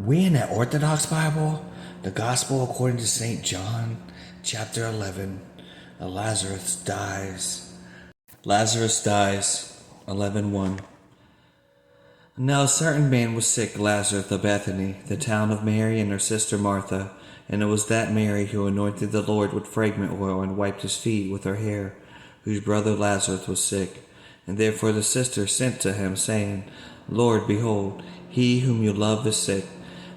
We in the Orthodox Bible, the Gospel according to St. John, chapter 11, Lazarus dies. Lazarus dies, 11:1. Now a certain man was sick, Lazarus of Bethany, the town of Mary and her sister Martha. And it was that Mary who anointed the Lord with fragrant oil and wiped his feet with her hair, whose brother Lazarus was sick. And therefore the sister sent to him, saying, Lord, behold, he whom you love is sick.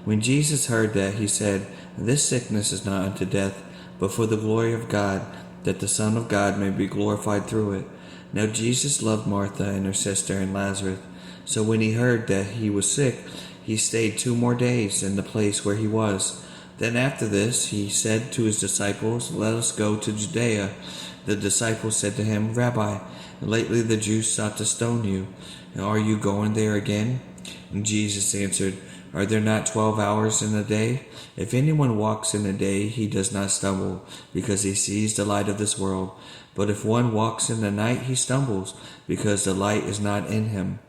When Jesus heard that, he said, This sickness is not unto death, but for the glory of God, that the Son of God may be glorified through it. Now Jesus loved Martha and her sister and Lazarus. So when he heard that he was sick, he stayed 2 more days in the place where he was. Then after this he said to his disciples, Let us go to Judea. The disciples said to him, Rabbi, lately the Jews sought to stone you. Are you going there again? And Jesus answered, Are there not 12 hours in a day? If anyone walks in the day, he does not stumble, because he sees the light of this world. But if one walks in the night, he stumbles, because the light is not in him.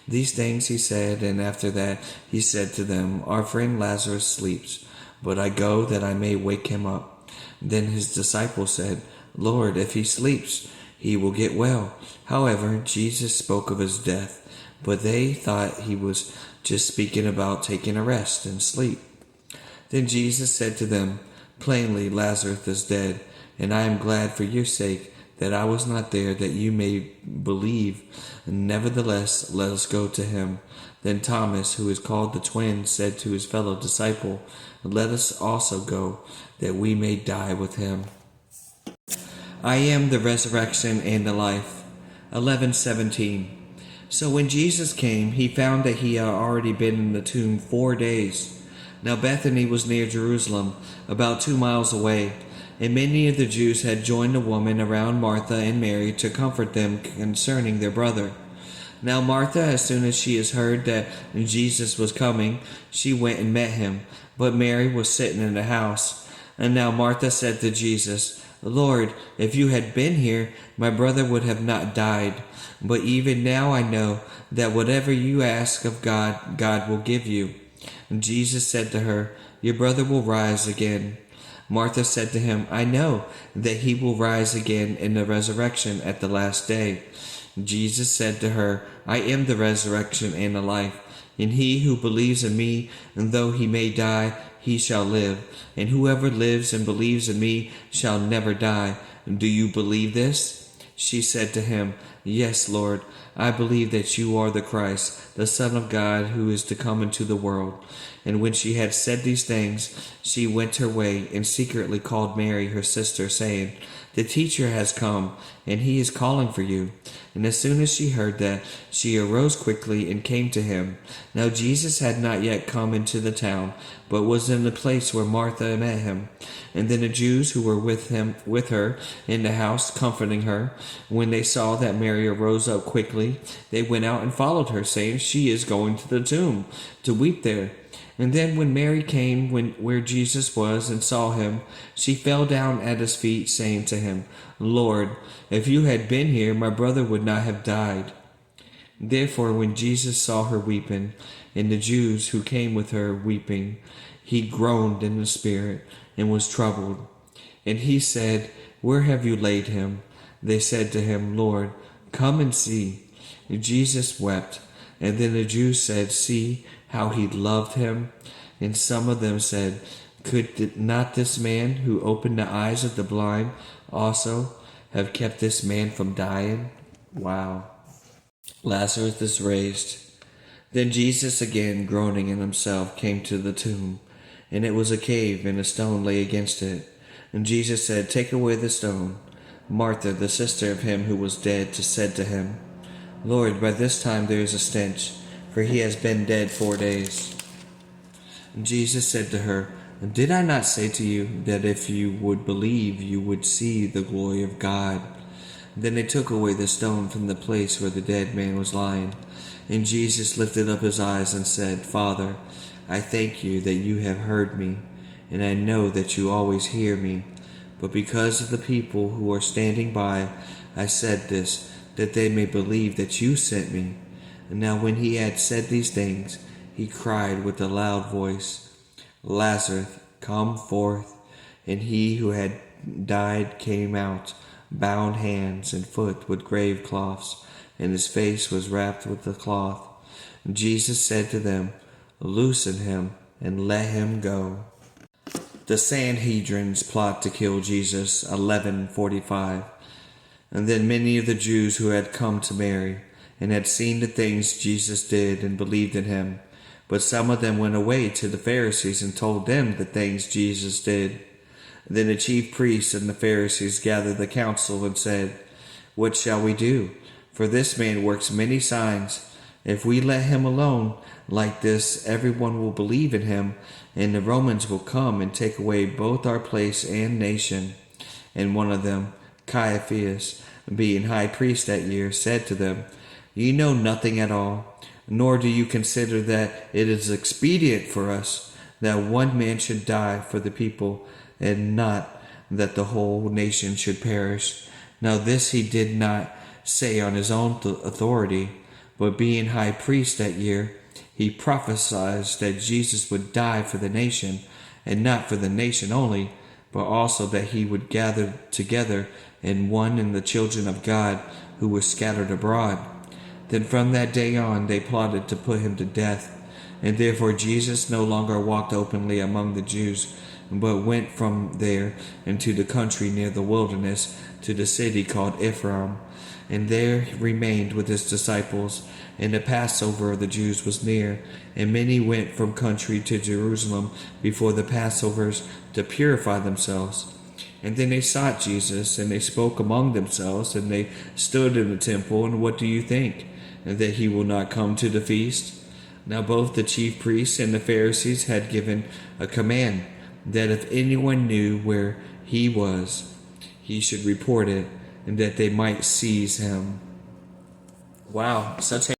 These things he said, and after that he said to them, Our friend Lazarus sleeps, but I go that I may wake him up. Then his disciples said, Lord, if he sleeps, he will get well. However, Jesus spoke of his death, but they thought he was just speaking about taking a rest and sleep. Then Jesus said to them, Plainly Lazarus is dead, and I am glad for your sake that I was not there, that you may believe. Nevertheless, let us go to him. Then Thomas, who is called the twin, said to his fellow disciple, Let us also go, that we may die with him. I am the resurrection and the life. 11:17. So when Jesus came, he found that he had already been in the tomb 4 days. Now Bethany was near Jerusalem, about 2 miles away, and many of the Jews had joined the woman around Martha and Mary to comfort them concerning their brother. Now Martha, as soon as she had heard that Jesus was coming, she went and met him, but Mary was sitting in the house. And now Martha said to Jesus, Lord, if you had been here, my brother would have not died. But even now I know that whatever you ask of God, God will give you. And Jesus said to her, Your brother will rise again. Martha said to him, I know that he will rise again in the resurrection at the last day. Jesus said to her, I am the resurrection and the life. And he who believes in me, and though he may die, he shall live. And whoever lives and believes in me shall never die. Do you believe this? She said to him, Yes, Lord, I believe that you are the Christ, the Son of God, who is to come into the world. And when she had said these things, she went her way and secretly called Mary, her sister, saying, The teacher has come, and he is calling for you. And as soon as she heard that, she arose quickly and came to him. Now Jesus had not yet come into the town, but was in the place where Martha met him. And then the Jews who were with her in the house, comforting her, when they saw that Mary arose up quickly, they went out and followed her, saying, She is going to the tomb to weep there. And then when Mary came where Jesus was and saw him, she fell down at his feet, saying to him, Lord, if you had been here, my brother would not have died. Therefore, when Jesus saw her weeping, and the Jews who came with her weeping, he groaned in the spirit and was troubled. And he said, Where have you laid him? They said to him, Lord, come and see. And Jesus wept. And then the Jews said, See how he loved him. And some of them said, Could not this man who opened the eyes of the blind also have kept this man from dying? Wow. Lazarus is raised. Then Jesus, again groaning in himself, came to the tomb. And it was a cave, and a stone lay against it. And Jesus said, Take away the stone. Martha, the sister of him who was dead, said to him, Lord, by this time there is a stench, for he has been dead 4 days. And Jesus said to her, Did I not say to you that if you would believe, you would see the glory of God? Then they took away the stone from the place where the dead man was lying. And Jesus lifted up his eyes and said, Father, I thank you that you have heard me, and I know that you always hear me. But because of the people who are standing by, I said this, that they may believe that you sent me. And now when he had said these things, he cried with a loud voice, "Lazarus, come forth." And he who had died came out, bound hands and foot with grave cloths, and his face was wrapped with the cloth. And Jesus said to them, "Loosen him and let him go." The Sanhedrins plot to kill Jesus, 11:45. And then many of the Jews who had come to Mary, and had seen the things Jesus did, and believed in him. But some of them went away to the Pharisees and told them the things Jesus did. Then the chief priests and the Pharisees gathered the council and said, "What shall we do? For this man works many signs. If we let him alone like this, everyone will believe in him, and the Romans will come and take away both our place and nation." And one of them, Caiaphas, being high priest that year, said to them, "You know nothing at all, nor do you consider that it is expedient for us that one man should die for the people, and not that the whole nation should perish." Now this he did not say on his own authority, but being high priest that year, he prophesied that Jesus would die for the nation, and not for the nation only, but also that he would gather together in one in the children of God who were scattered abroad. Then from that day on they plotted to put him to death. And therefore Jesus no longer walked openly among the Jews, but went from there into the country near the wilderness, to the city called Ephraim, and there remained with his disciples. And the Passover of the Jews was near, and many went from country to Jerusalem before the Passovers to purify themselves. And then they sought Jesus, and they spoke among themselves, and they stood in the temple. And what do you think? That he will not come to the feast? Now both the chief priests and the Pharisees had given a command that if anyone knew where he was, he should report it, and that they might seize him. Wow, such